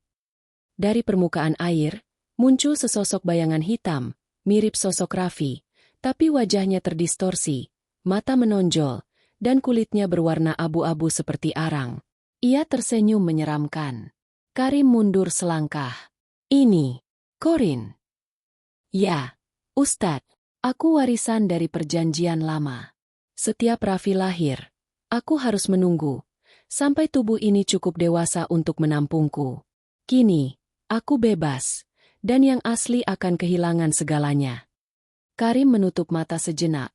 Dari permukaan air, muncul sesosok bayangan hitam, mirip sosok Raffi. Tapi wajahnya terdistorsi, mata menonjol, dan kulitnya berwarna abu-abu seperti arang. Ia tersenyum menyeramkan. Karim mundur selangkah. "Ini, Korin." "Ya, Ustadz, aku warisan dari perjanjian lama. Setiap Raffi lahir, aku harus menunggu, sampai tubuh ini cukup dewasa untuk menampungku. Kini, aku bebas, dan yang asli akan kehilangan segalanya." Karim menutup mata sejenak,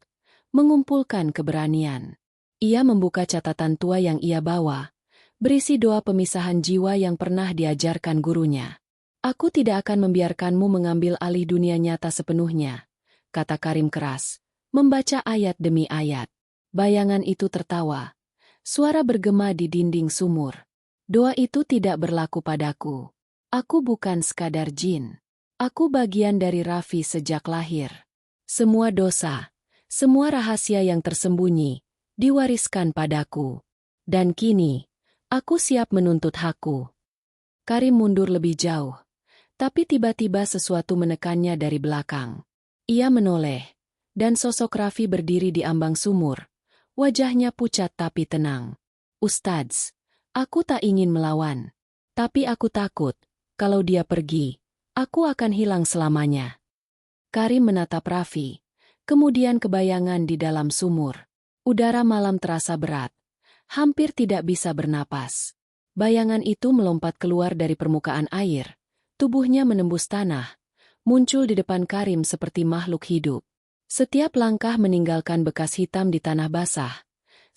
mengumpulkan keberanian. Ia membuka catatan tua yang ia bawa, berisi doa pemisahan jiwa yang pernah diajarkan gurunya. "Aku tidak akan membiarkanmu mengambil alih dunia nyata sepenuhnya," kata Karim keras, membaca ayat demi ayat. Bayangan itu tertawa. Suara bergema di dinding sumur. "Doa itu tidak berlaku padaku. Aku bukan sekadar jin. Aku bagian dari Raffi sejak lahir. Semua dosa, semua rahasia yang tersembunyi, diwariskan padaku. Dan kini, aku siap menuntut hakku." Karim mundur lebih jauh, tapi tiba-tiba sesuatu menekannya dari belakang. Ia menoleh, dan sosok Raffi berdiri di ambang sumur. Wajahnya pucat tapi tenang. "Ustadz, aku tak ingin melawan. Tapi aku takut, kalau dia pergi, aku akan hilang selamanya." Karim menatap Raffi, kemudian ke bayangan di dalam sumur. Udara malam terasa berat, hampir tidak bisa bernapas. Bayangan itu melompat keluar dari permukaan air, tubuhnya menembus tanah, muncul di depan Karim seperti makhluk hidup. Setiap langkah meninggalkan bekas hitam di tanah basah,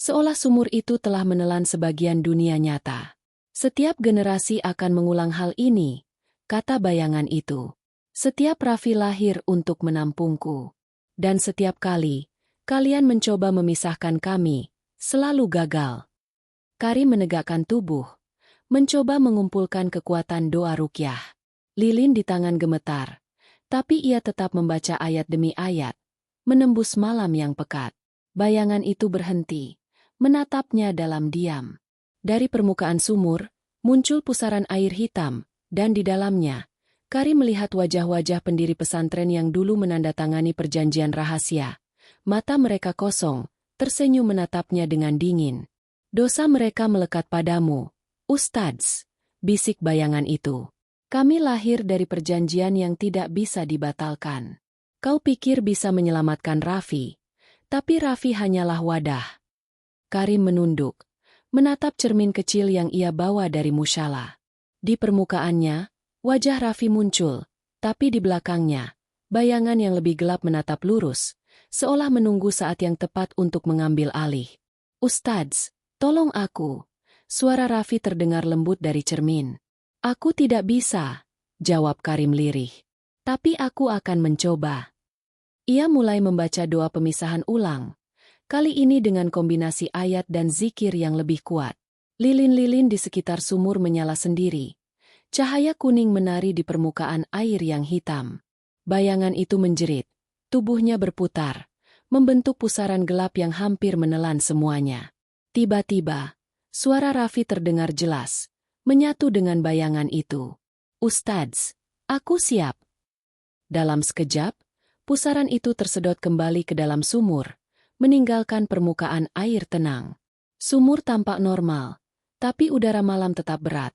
seolah sumur itu telah menelan sebagian dunia nyata. "Setiap generasi akan mengulang hal ini," kata bayangan itu. "Setiap Raffi lahir untuk menampungku. Dan setiap kali, kalian mencoba memisahkan kami, selalu gagal." Karim menegakkan tubuh, mencoba mengumpulkan kekuatan doa ruqyah. Lilin di tangan gemetar, tapi ia tetap membaca ayat demi ayat, menembus malam yang pekat. Bayangan itu berhenti, menatapnya dalam diam. Dari permukaan sumur, muncul pusaran air hitam, dan di dalamnya, Karim melihat wajah-wajah pendiri pesantren yang dulu menandatangani perjanjian rahasia. Mata mereka kosong, tersenyum menatapnya dengan dingin. "Dosa mereka melekat padamu, Ustadz," bisik bayangan itu. "Kami lahir dari perjanjian yang tidak bisa dibatalkan. Kau pikir bisa menyelamatkan Raffi, tapi Raffi hanyalah wadah." Karim menunduk, menatap cermin kecil yang ia bawa dari musyalah. Di permukaannya, wajah Raffi muncul, tapi di belakangnya, bayangan yang lebih gelap menatap lurus, seolah menunggu saat yang tepat untuk mengambil alih. "Ustadz, tolong aku." Suara Raffi terdengar lembut dari cermin. "Aku tidak bisa," jawab Karim lirih. "Tapi aku akan mencoba." Ia mulai membaca doa pemisahan ulang, kali ini dengan kombinasi ayat dan zikir yang lebih kuat. Lilin-lilin di sekitar sumur menyala sendiri. Cahaya kuning menari di permukaan air yang hitam. Bayangan itu menjerit, tubuhnya berputar, membentuk pusaran gelap yang hampir menelan semuanya. Tiba-tiba, suara Raffi terdengar jelas, menyatu dengan bayangan itu. "Ustadz, aku siap." Dalam sekejap, pusaran itu tersedot kembali ke dalam sumur, meninggalkan permukaan air tenang. Sumur tampak normal, tapi udara malam tetap berat,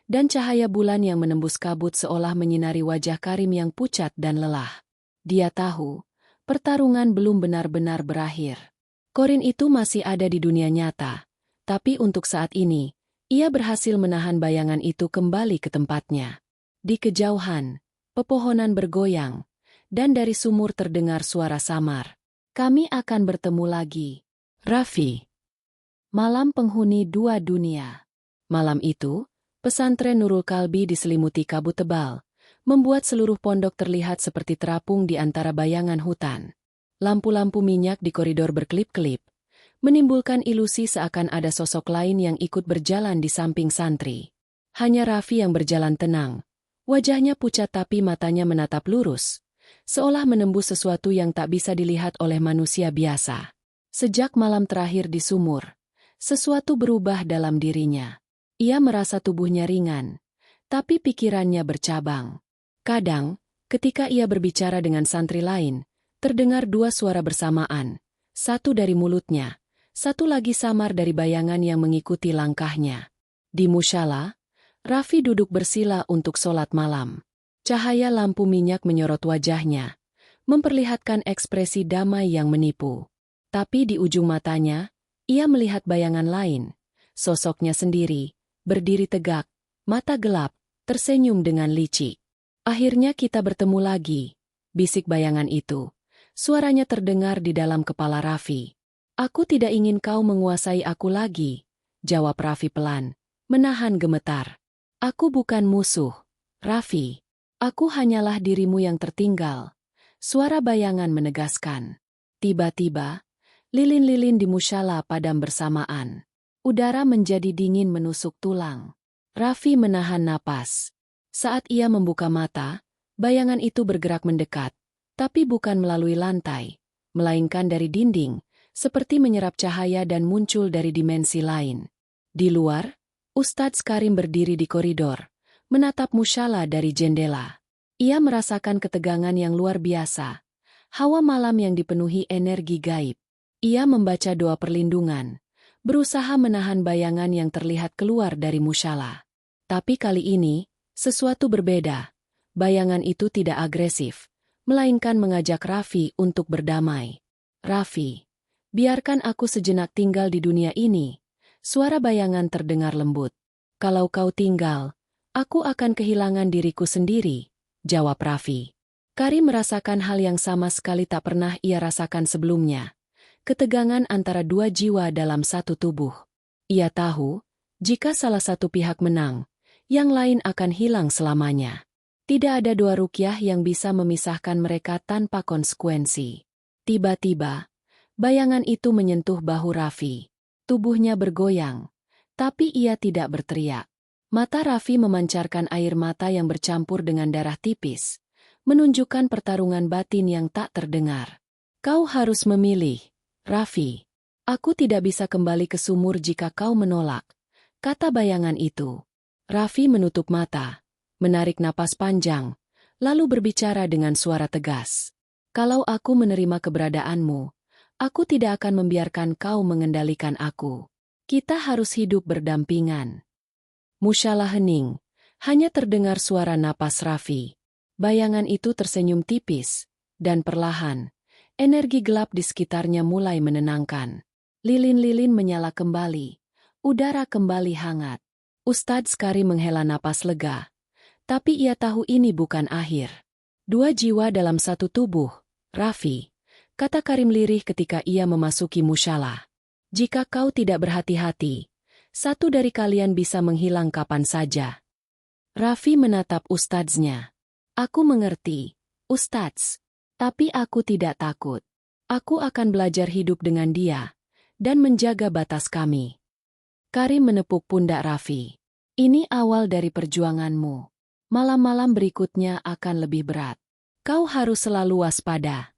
dan cahaya bulan yang menembus kabut seolah menyinari wajah Karim yang pucat dan lelah. Dia tahu, pertarungan belum benar-benar berakhir. Korin itu masih ada di dunia nyata, tapi untuk saat ini, ia berhasil menahan bayangan itu kembali ke tempatnya. Di kejauhan, pepohonan bergoyang, dan dari sumur terdengar suara samar. "Kami akan bertemu lagi, Raffi." Malam penghuni dua dunia. Malam itu, pesantren Nurul Kalbi diselimuti kabut tebal, membuat seluruh pondok terlihat seperti terapung di antara bayangan hutan. Lampu-lampu minyak di koridor berkelip-kelip, menimbulkan ilusi seakan ada sosok lain yang ikut berjalan di samping santri. Hanya Raffi yang berjalan tenang, wajahnya pucat tapi matanya menatap lurus, seolah menembus sesuatu yang tak bisa dilihat oleh manusia biasa. Sejak malam terakhir di sumur, sesuatu berubah dalam dirinya. Ia merasa tubuhnya ringan, tapi pikirannya bercabang. Kadang, ketika ia berbicara dengan santri lain, terdengar dua suara bersamaan, satu dari mulutnya, satu lagi samar dari bayangan yang mengikuti langkahnya. Di mushala, Raffi duduk bersila untuk sholat malam. Cahaya lampu minyak menyorot wajahnya, memperlihatkan ekspresi damai yang menipu. Tapi di ujung matanya, ia melihat bayangan lain, sosoknya sendiri, berdiri tegak, mata gelap, tersenyum dengan licik. "Akhirnya kita bertemu lagi," bisik bayangan itu. Suaranya terdengar di dalam kepala Raffi. "Aku tidak ingin kau menguasai aku lagi," jawab Raffi pelan, menahan gemetar. "Aku bukan musuh, Raffi. Aku hanyalah dirimu yang tertinggal." Suara bayangan menegaskan. Tiba-tiba, lilin-lilin di mushala padam bersamaan. Udara menjadi dingin menusuk tulang. Raffi menahan napas. Saat ia membuka mata, bayangan itu bergerak mendekat, tapi bukan melalui lantai, melainkan dari dinding, seperti menyerap cahaya dan muncul dari dimensi lain. Di luar, Ustadz Karim berdiri di koridor, menatap mushala dari jendela. Ia merasakan ketegangan yang luar biasa, hawa malam yang dipenuhi energi gaib. Ia membaca doa perlindungan, berusaha menahan bayangan yang terlihat keluar dari mushala. Tapi kali ini, sesuatu berbeda. Bayangan itu tidak agresif, melainkan mengajak Raffi untuk berdamai. "Raffi, biarkan aku sejenak tinggal di dunia ini." Suara bayangan terdengar lembut. "Kalau kau tinggal, aku akan kehilangan diriku sendiri," jawab Raffi. Karim merasakan hal yang sama sekali tak pernah ia rasakan sebelumnya. Ketegangan antara dua jiwa dalam satu tubuh. Ia tahu, jika salah satu pihak menang, yang lain akan hilang selamanya. Tidak ada doa ruqyah yang bisa memisahkan mereka tanpa konsekuensi. Tiba-tiba, bayangan itu menyentuh bahu Raffi. Tubuhnya bergoyang, tapi ia tidak berteriak. Mata Raffi memancarkan air mata yang bercampur dengan darah tipis, menunjukkan pertarungan batin yang tak terdengar. "Kau harus memilih, Raffi. Aku tidak bisa kembali ke sumur jika kau menolak," kata bayangan itu. Raffi menutup mata, menarik napas panjang, lalu berbicara dengan suara tegas. "Kalau aku menerima keberadaanmu, aku tidak akan membiarkan kau mengendalikan aku. Kita harus hidup berdampingan." Mushala hening, hanya terdengar suara napas Raffi. Bayangan itu tersenyum tipis, dan perlahan, energi gelap di sekitarnya mulai menenangkan. Lilin-lilin menyala kembali, udara kembali hangat. Ustadz Karim menghela napas lega, tapi ia tahu ini bukan akhir. "Dua jiwa dalam satu tubuh, Raffi," kata Karim lirih ketika ia memasuki mushala. Jika kau tidak berhati-hati, satu dari kalian bisa menghilang kapan saja. Raffi menatap ustadznya. Aku mengerti, Ustadz. Tapi aku tidak takut. Aku akan belajar hidup dengan dia dan menjaga batas kami. Karim menepuk pundak Raffi. Ini awal dari perjuanganmu. Malam-malam berikutnya akan lebih berat. Kau harus selalu waspada.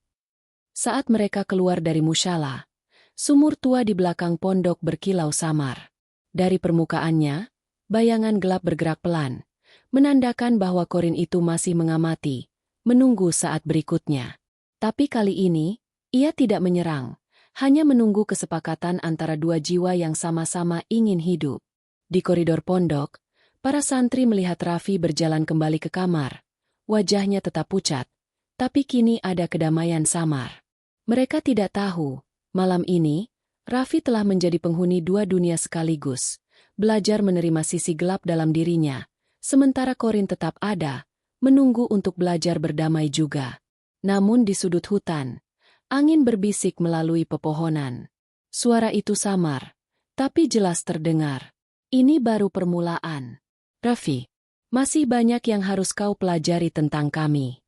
Saat mereka keluar dari musyalah, sumur tua di belakang pondok berkilau samar. Dari permukaannya, bayangan gelap bergerak pelan, menandakan bahwa korin itu masih mengamati, menunggu saat berikutnya. Tapi kali ini, ia tidak menyerang, hanya menunggu kesepakatan antara dua jiwa yang sama-sama ingin hidup. Di koridor pondok, para santri melihat Raffi berjalan kembali ke kamar. Wajahnya tetap pucat, tapi kini ada kedamaian samar. Mereka tidak tahu, malam ini, Raffi telah menjadi penghuni dua dunia sekaligus, belajar menerima sisi gelap dalam dirinya, sementara Korin tetap ada, menunggu untuk belajar berdamai juga. Namun di sudut hutan, angin berbisik melalui pepohonan. Suara itu samar, tapi jelas terdengar. Ini baru permulaan. Raffi, masih banyak yang harus kau pelajari tentang kami.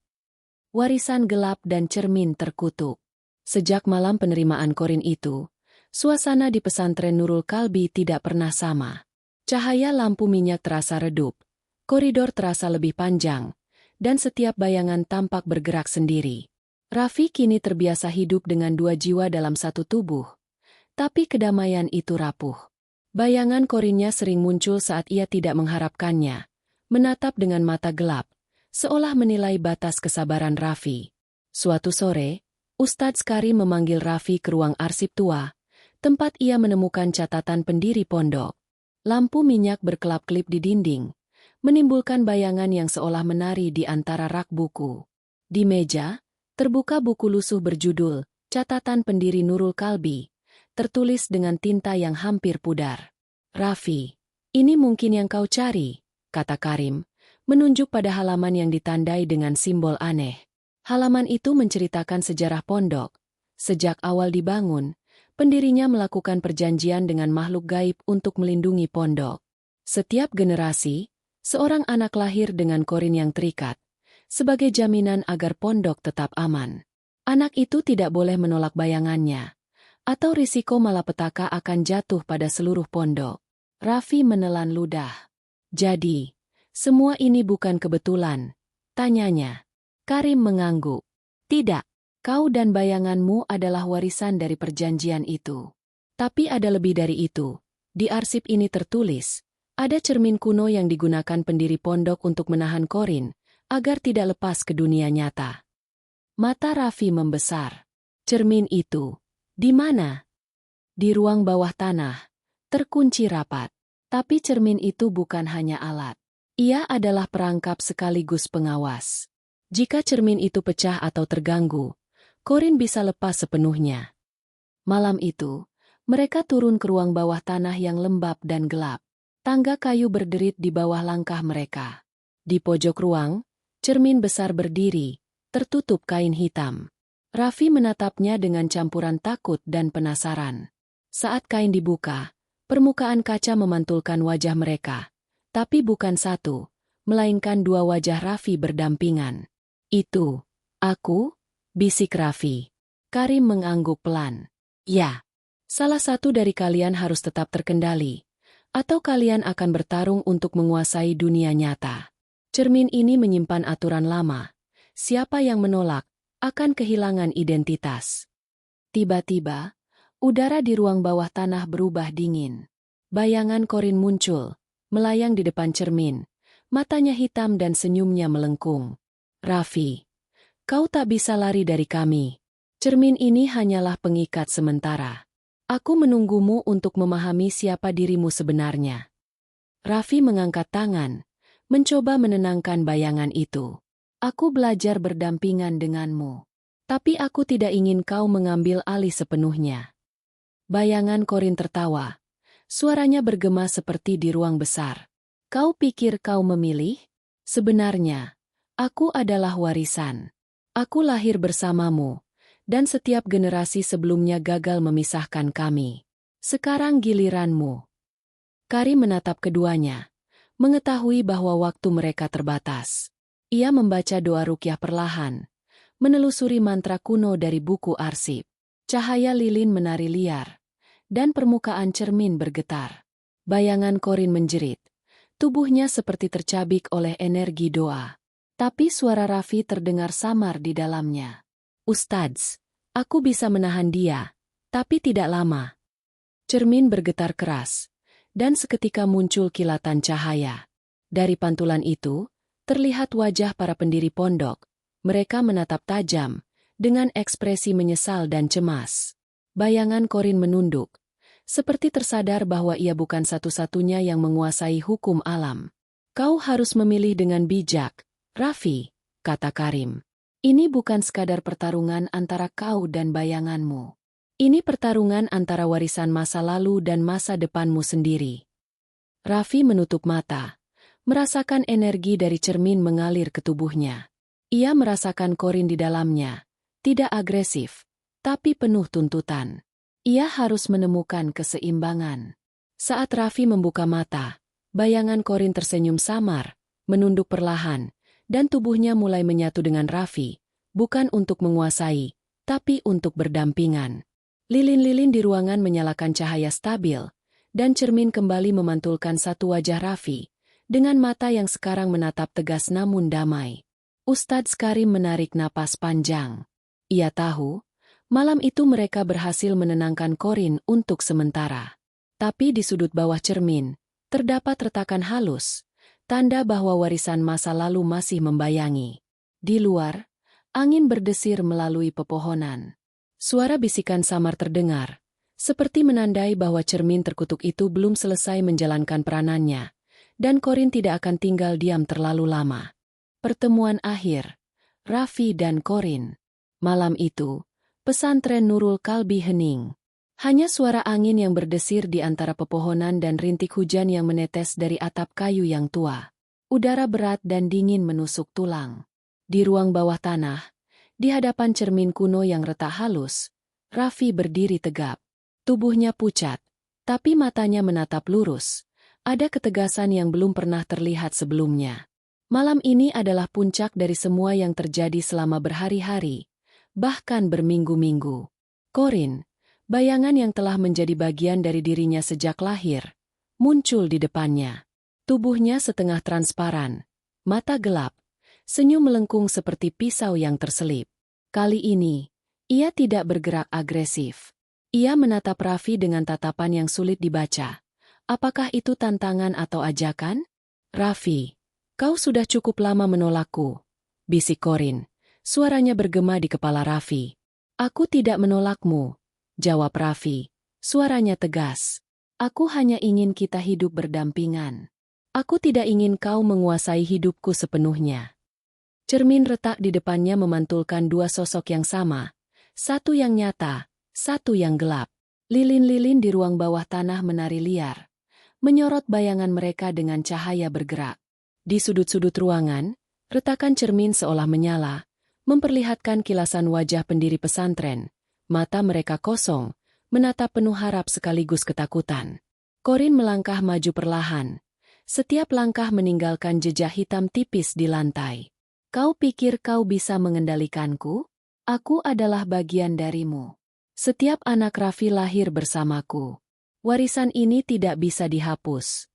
Warisan gelap dan cermin terkutuk. Sejak malam penerimaan Korin itu, suasana di pesantren Nurul Kalbi tidak pernah sama. Cahaya lampu minyak terasa redup, koridor terasa lebih panjang, dan setiap bayangan tampak bergerak sendiri. Raffi kini terbiasa hidup dengan dua jiwa dalam satu tubuh. Tapi kedamaian itu rapuh. Bayangan Korinnya sering muncul saat ia tidak mengharapkannya, menatap dengan mata gelap, seolah menilai batas kesabaran Raffi. Suatu sore, Ustadz Karim memanggil Raffi ke ruang arsip tua, tempat ia menemukan catatan pendiri pondok. Lampu minyak berkelap-kelip di dinding, menimbulkan bayangan yang seolah menari di antara rak buku. Di meja, terbuka buku lusuh berjudul Catatan Pendiri Nurul Kalbi, tertulis dengan tinta yang hampir pudar. Raffi, ini mungkin yang kau cari, kata Karim, menunjuk pada halaman yang ditandai dengan simbol aneh. Halaman itu menceritakan sejarah pondok. Sejak awal dibangun, pendirinya melakukan perjanjian dengan makhluk gaib untuk melindungi pondok. Setiap generasi, seorang anak lahir dengan korin yang terikat, sebagai jaminan agar pondok tetap aman. Anak itu tidak boleh menolak bayangannya, atau risiko malapetaka akan jatuh pada seluruh pondok. Raffi menelan ludah. Jadi, semua ini bukan kebetulan, tanyanya. Karim mengangguk. Tidak, kau dan bayanganmu adalah warisan dari perjanjian itu. Tapi ada lebih dari itu. Di arsip ini tertulis, ada cermin kuno yang digunakan pendiri pondok untuk menahan korin, agar tidak lepas ke dunia nyata. Mata Raffi membesar. Cermin itu, di mana? Di ruang bawah tanah, terkunci rapat. Tapi cermin itu bukan hanya alat. Ia adalah perangkap sekaligus pengawas. Jika cermin itu pecah atau terganggu, korin bisa lepas sepenuhnya. Malam itu, mereka turun ke ruang bawah tanah yang lembab dan gelap. Tangga kayu berderit di bawah langkah mereka. Di pojok ruang, cermin besar berdiri, tertutup kain hitam. Raffi menatapnya dengan campuran takut dan penasaran. Saat kain dibuka, permukaan kaca memantulkan wajah mereka. Tapi bukan satu, melainkan dua wajah Raffi berdampingan. Itu, aku, bisik Raffi. Karim mengangguk pelan. Ya, salah satu dari kalian harus tetap terkendali, atau kalian akan bertarung untuk menguasai dunia nyata. Cermin ini menyimpan aturan lama. Siapa yang menolak, akan kehilangan identitas. Tiba-tiba, udara di ruang bawah tanah berubah dingin. Bayangan Korin muncul, melayang di depan cermin. Matanya hitam dan senyumnya melengkung. Raffi, kau tak bisa lari dari kami. Cermin ini hanyalah pengikat sementara. Aku menunggumu untuk memahami siapa dirimu sebenarnya. Raffi mengangkat tangan, mencoba menenangkan bayangan itu. Aku belajar berdampingan denganmu. Tapi aku tidak ingin kau mengambil alih sepenuhnya. Bayangan Korin tertawa. Suaranya bergema seperti di ruang besar. Kau pikir kau memilih? Sebenarnya, aku adalah warisan. Aku lahir bersamamu, dan setiap generasi sebelumnya gagal memisahkan kami. Sekarang giliranmu. Karim menatap keduanya, mengetahui bahwa waktu mereka terbatas. Ia membaca doa ruqyah perlahan, menelusuri mantra kuno dari buku arsip. Cahaya lilin menari liar, dan permukaan cermin bergetar. Bayangan Corin menjerit. Tubuhnya seperti tercabik oleh energi doa. Tapi suara Raffi terdengar samar di dalamnya. Ustadz, aku bisa menahan dia, tapi tidak lama. Cermin bergetar keras, dan seketika muncul kilatan cahaya. Dari pantulan itu, terlihat wajah para pendiri pondok. Mereka menatap tajam, dengan ekspresi menyesal dan cemas. Bayangan Corin menunduk, seperti tersadar bahwa ia bukan satu-satunya yang menguasai hukum alam. Kau harus memilih dengan bijak, Raffi, kata Karim. Ini bukan sekadar pertarungan antara kau dan bayanganmu. Ini pertarungan antara warisan masa lalu dan masa depanmu sendiri. Raffi menutup mata, merasakan energi dari cermin mengalir ke tubuhnya. Ia merasakan Corin di dalamnya, tidak agresif, tapi penuh tuntutan. Ia harus menemukan keseimbangan. Saat Raffi membuka mata, bayangan Corin tersenyum samar, menunduk perlahan, dan tubuhnya mulai menyatu dengan Raffi, bukan untuk menguasai, tapi untuk berdampingan. Lilin-lilin di ruangan menyalakan cahaya stabil, dan cermin kembali memantulkan satu wajah Raffi, dengan mata yang sekarang menatap tegas namun damai. Ustadz Karim menarik napas panjang. Ia tahu, malam itu mereka berhasil menenangkan Corin untuk sementara. Tapi di sudut bawah cermin, terdapat retakan halus, tanda bahwa warisan masa lalu masih membayangi. Di luar, angin berdesir melalui pepohonan. Suara bisikan samar terdengar, seperti menandai bahwa cermin terkutuk itu belum selesai menjalankan peranannya, dan Corin tidak akan tinggal diam terlalu lama. Pertemuan akhir, Raffi dan Corin. Malam itu, pesantren Nurul Kalbi hening. Hanya suara angin yang berdesir di antara pepohonan dan rintik hujan yang menetes dari atap kayu yang tua. Udara berat dan dingin menusuk tulang. Di ruang bawah tanah, di hadapan cermin kuno yang retak halus, Raffi berdiri tegap. Tubuhnya pucat, tapi matanya menatap lurus. Ada ketegasan yang belum pernah terlihat sebelumnya. Malam ini adalah puncak dari semua yang terjadi selama berhari-hari, bahkan berminggu-minggu. Corin, bayangan yang telah menjadi bagian dari dirinya sejak lahir, muncul di depannya. Tubuhnya setengah transparan, mata gelap, senyum melengkung seperti pisau yang terselip. Kali ini, ia tidak bergerak agresif. Ia menatap Raffi dengan tatapan yang sulit dibaca. Apakah itu tantangan atau ajakan? Raffi, kau sudah cukup lama menolakku, bisik Corin. Suaranya bergema di kepala Raffi. Aku tidak menolakmu, jawab Raffi. Suaranya tegas. Aku hanya ingin kita hidup berdampingan. Aku tidak ingin kau menguasai hidupku sepenuhnya. Cermin retak di depannya memantulkan dua sosok yang sama. Satu yang nyata, satu yang gelap. Lilin-lilin di ruang bawah tanah menari liar, menyorot bayangan mereka dengan cahaya bergerak. Di sudut-sudut ruangan, retakan cermin seolah menyala, memperlihatkan kilasan wajah pendiri pesantren. Mata mereka kosong, menatap penuh harap sekaligus ketakutan. Corin melangkah maju perlahan. Setiap langkah meninggalkan jejak hitam tipis di lantai. Kau pikir kau bisa mengendalikanku? Aku adalah bagian darimu. Setiap anak Raffi lahir bersamaku. Warisan ini tidak bisa dihapus.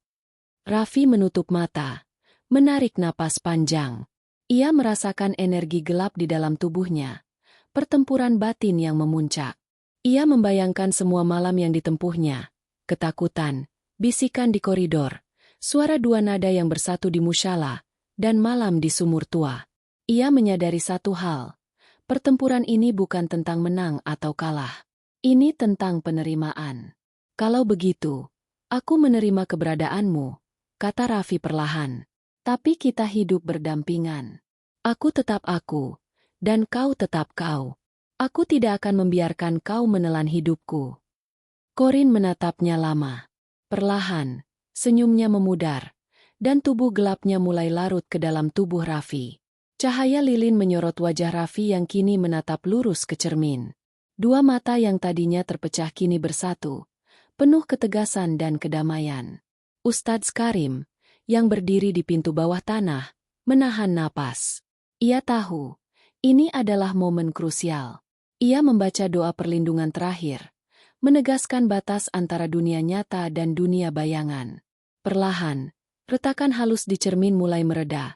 Raffi menutup mata, menarik napas panjang. Ia merasakan energi gelap di dalam tubuhnya, pertempuran batin yang memuncak. Ia membayangkan semua malam yang ditempuhnya, ketakutan, bisikan di koridor, suara dua nada yang bersatu di musyalah, dan malam di sumur tua. Ia menyadari satu hal, pertempuran ini bukan tentang menang atau kalah. Ini tentang penerimaan. Kalau begitu, aku menerima keberadaanmu, kata Raffi perlahan. Tapi kita hidup berdampingan. Aku tetap aku, dan kau tetap kau. Aku tidak akan membiarkan kau menelan hidupku. Corin menatapnya lama. Perlahan, senyumnya memudar, dan tubuh gelapnya mulai larut ke dalam tubuh Raffi. Cahaya lilin menyorot wajah Raffi yang kini menatap lurus ke cermin. Dua mata yang tadinya terpecah kini bersatu, penuh ketegasan dan kedamaian. Ustadz Karim, yang berdiri di pintu bawah tanah, menahan napas. Ia tahu, ini adalah momen krusial. Ia membaca doa perlindungan terakhir, menegaskan batas antara dunia nyata dan dunia bayangan. Perlahan, retakan halus di cermin mulai mereda.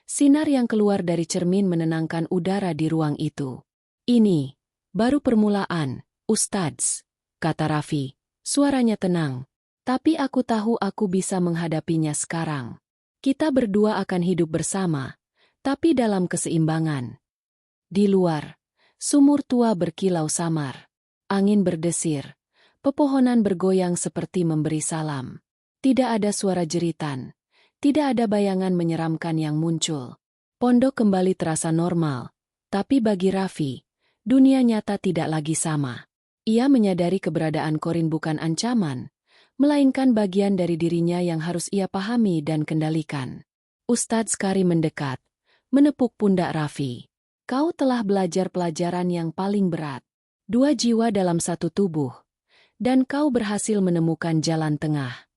Sinar yang keluar dari cermin menenangkan udara di ruang itu. Ini baru permulaan, Ustadz, kata Raffi. Suaranya tenang. Tapi aku tahu aku bisa menghadapinya sekarang. Kita berdua akan hidup bersama, tapi dalam keseimbangan. Di luar, sumur tua berkilau samar. Angin berdesir. Pepohonan bergoyang seperti memberi salam. Tidak ada suara jeritan. Tidak ada bayangan menyeramkan yang muncul. Pondok kembali terasa normal. Tapi bagi Raffi, dunia nyata tidak lagi sama. Ia menyadari keberadaan Corin bukan ancaman, melainkan bagian dari dirinya yang harus ia pahami dan kendalikan. Ustadz Karim mendekat, menepuk pundak Raffi. Kau telah belajar pelajaran yang paling berat. 2 jiwa dalam satu tubuh. Dan kau berhasil menemukan jalan tengah.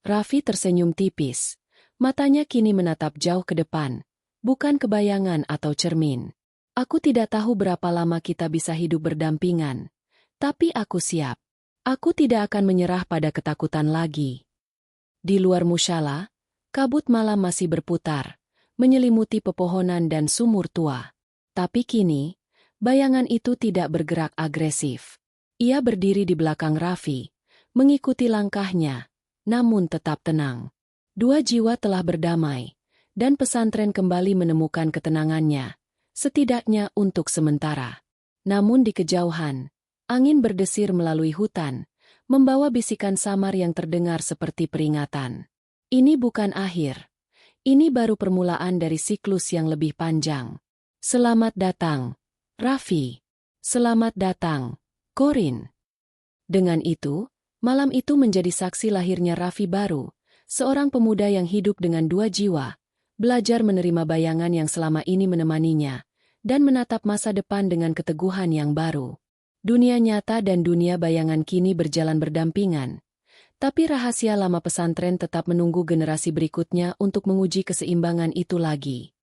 Raffi tersenyum tipis. Matanya kini menatap jauh ke depan, bukan ke bayangan atau cermin. Aku tidak tahu berapa lama kita bisa hidup berdampingan. Tapi aku siap. Aku tidak akan menyerah pada ketakutan lagi. Di luar musyala, kabut malam masih berputar, menyelimuti pepohonan dan sumur tua. Tapi kini, bayangan itu tidak bergerak agresif. Ia berdiri di belakang Raffi, mengikuti langkahnya, namun tetap tenang. 2 jiwa telah berdamai, dan pesantren kembali menemukan ketenangannya, setidaknya untuk sementara. Namun di kejauhan, angin berdesir melalui hutan, membawa bisikan samar yang terdengar seperti peringatan. Ini bukan akhir. Ini baru permulaan dari siklus yang lebih panjang. Selamat datang, Raffi. Selamat datang, Corin. Dengan itu, malam itu menjadi saksi lahirnya Raffi baru, seorang pemuda yang hidup dengan 2 jiwa, belajar menerima bayangan yang selama ini menemaninya, dan menatap masa depan dengan keteguhan yang baru. Dunia nyata dan dunia bayangan kini berjalan berdampingan. Tapi rahasia lama pesantren tetap menunggu generasi berikutnya untuk menguji keseimbangan itu lagi.